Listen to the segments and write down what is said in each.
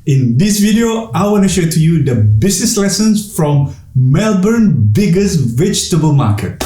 In this video, I want to share to you the business lessons from Melbourne biggest vegetable market.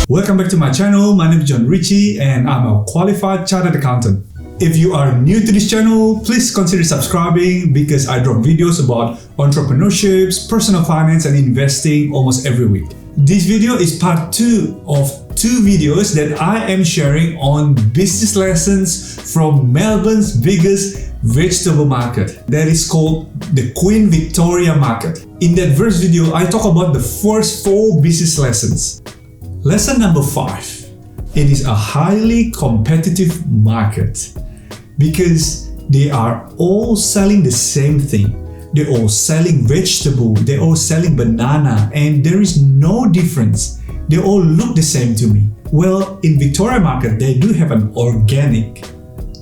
Welcome back to my channel. My name is John Ricci and I'm a qualified chartered accountant. If you are new to this channel, please consider subscribing because I drop videos about entrepreneurship, personal finance and investing almost every week. This video is part 2 of 2 videos that I am sharing on business lessons from Melbourne's biggest vegetable market that is called the Queen Victoria Market. In that first video, I talk about the first 4 business lessons. Lesson number 5. It is a highly competitive market because they are all selling the same thing. They're all selling vegetable, they're all selling banana, and there is no difference. They all look the same to me. Well, in Victoria market, they do have an organic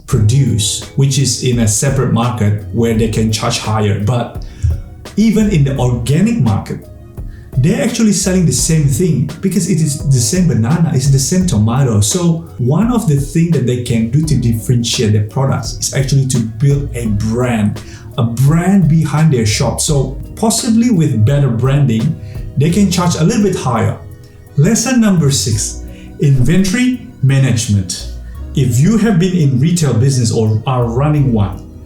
produce, which is in a separate market where they can charge higher. But even in the organic market, they're actually selling the same thing because it is the same banana, it's the same tomato. So one of the things that they can do to differentiate their products is actually to build a brand behind their shop. So possibly with better branding, they can charge a little bit higher. Lesson number 6, inventory management. If you have been in retail business or are running one,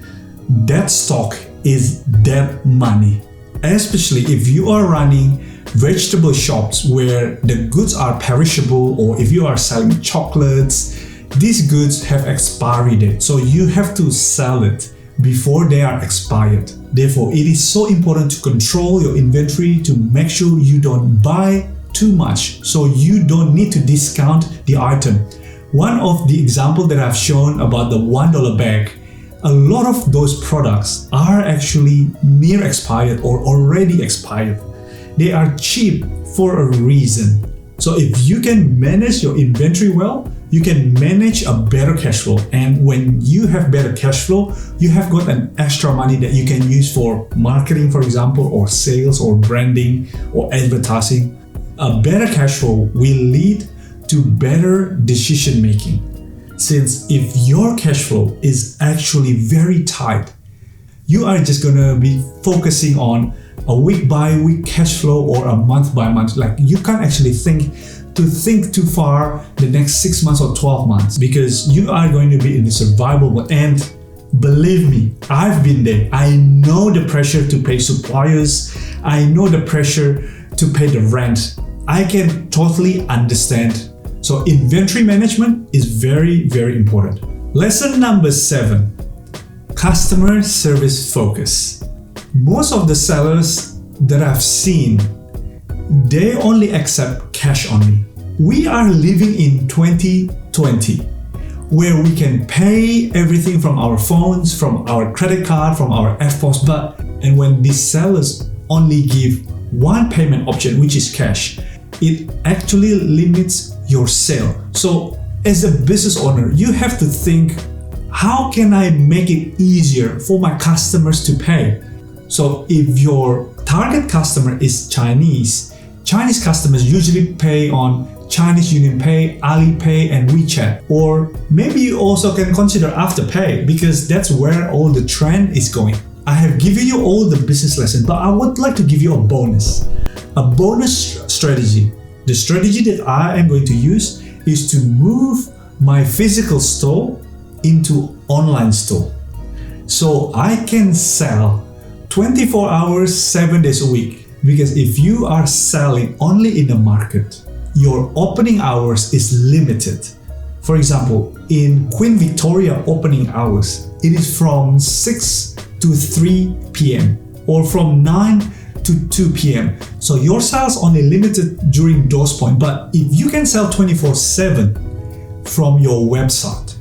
that stock is that money. Especially if you are running vegetable shops where the goods are perishable, or if you are selling chocolates, these goods have expiry date. So you have to sell it before they are expired. Therefore, it is so important to control your inventory to make sure you don't buy too much, so you don't need to discount the item. One of the examples that I've shown about the $1 bag, a lot of those products are actually near expired or already expired. They are cheap for a reason. So if you can manage your inventory well, you can manage a better cash flow. And when you have better cash flow, you have got an extra money that you can use for marketing, for example, or sales or branding or advertising. A better cash flow will lead to better decision making. Since if your cash flow is actually very tight, you are just gonna be focusing on a week by week cash flow or a month by month. Like you can't actually think too far the next 6 months or 12 months because you are going to be in the survival mode. And believe me, I've been there. I know the pressure to pay suppliers. I know the pressure to pay the rent. I can totally understand. So inventory management is very, very important. Lesson number 7, customer service focus. Most of the sellers that I've seen, they only accept cash only. We are living in 2020 where we can pay everything from our phones, from our credit card, from our FPOS, and when these sellers only give one payment option, which is cash, it actually limits your sale. So as a business owner, you have to think, how can I make it easier for my customers to pay? So if your target customer is Chinese customers usually pay on Chinese UnionPay, Alipay and WeChat. Or maybe you also can consider Afterpay because that's where all the trend is going. I have given you all the business lessons, but I would like to give you a bonus strategy. The strategy that I am going to use is to move my physical store into online store. So I can sell 24 hours, 7 days a week. Because if you are selling only in the market, your opening hours is limited. For example, in Queen Victoria opening hours, it is from 6 to 3 p.m. or from 9 to 2 p.m. So your sales only limited during those points. But if you can sell 24/7 from your website,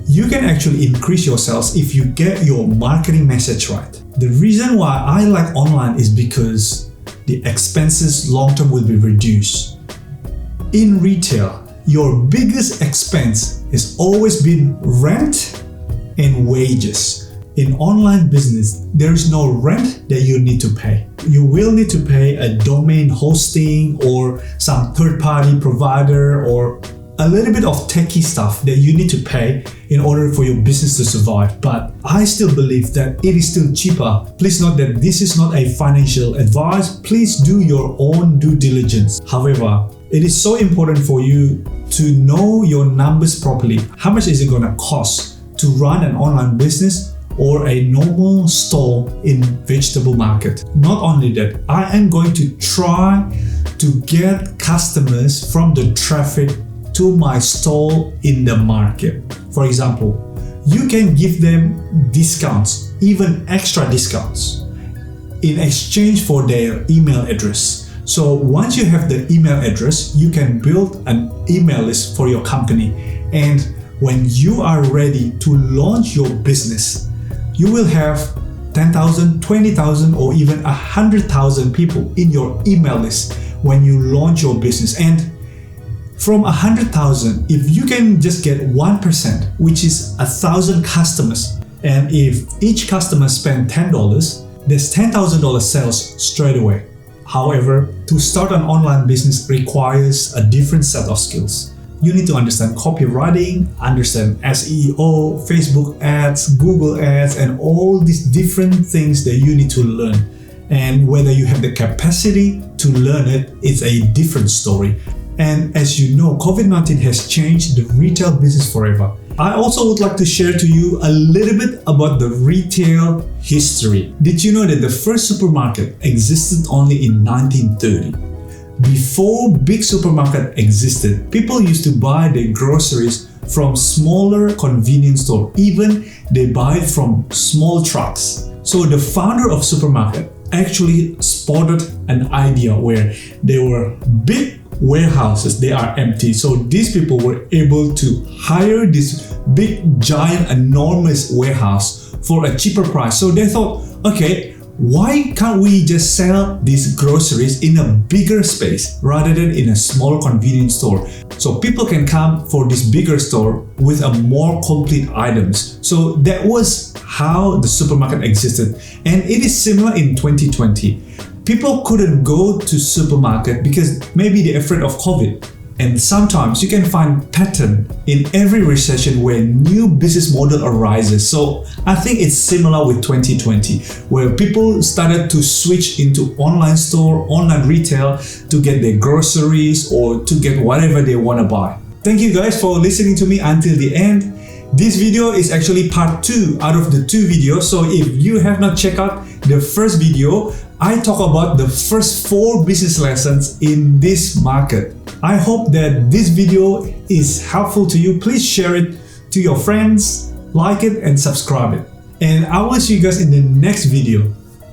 you can actually increase your sales if you get your marketing message right. The reason why I like online is because the expenses long-term will be reduced. In retail, your biggest expense has always been rent and wages. In online business, there is no rent that you need to pay. You will need to pay a domain hosting or some third-party provider or a little bit of techie stuff that you need to pay in order for your business to survive, but I still believe that it is still cheaper. Please note that this is not a financial advice. Please do your own due diligence. However, it is so important for you to know your numbers properly. How much is it going to cost to run an online business or a normal store in vegetable market? Not only that, I am going to try to get customers from the traffic to my stall in the market. For example, you can give them discounts, even extra discounts, in exchange for their email address. So once you have the email address, you can build an email list for your company. And when you are ready to launch your business, you will have 10,000, 20,000, or even 100,000 people in your email list when you launch your business. And from 100,000, if you can just get 1%, which is 1,000 customers, and if each customer spend $10, there's $10,000 sales straight away. However, to start an online business requires a different set of skills. You need to understand copywriting, understand SEO, Facebook ads, Google ads, and all these different things that you need to learn. And whether you have the capacity to learn it, it's a different story. And as you know, COVID-19 has changed the retail business forever. I also would like to share to you a little bit about the retail history. Did you know that the first supermarket existed only in 1930? Before big supermarket existed, people used to buy their groceries from smaller convenience stores. Even they buy it from small trucks. So the founder of supermarket actually spotted an idea where there were big warehouses, they are empty. So these people were able to hire this big, giant, enormous warehouse for a cheaper price. So they thought, okay, why can't we just sell these groceries in a bigger space rather than in a smaller convenience store? So people can come for this bigger store with a more complete items. So that was how the supermarket existed. And it is similar in 2020. People couldn't go to supermarket because maybe they're afraid of COVID. And sometimes you can find pattern in every recession where new business model arises. So I think it's similar with 2020, where people started to switch into online store, online retail to get their groceries or to get whatever they want to buy. Thank you guys for listening to me until the end. This video is actually part 2 out of the 2 videos. So if you have not checked out the first video, I talk about the first 4 business lessons in this market. I hope that this video is helpful to you. Please share it to your friends, like it and subscribe it. And I will see you guys in the next video.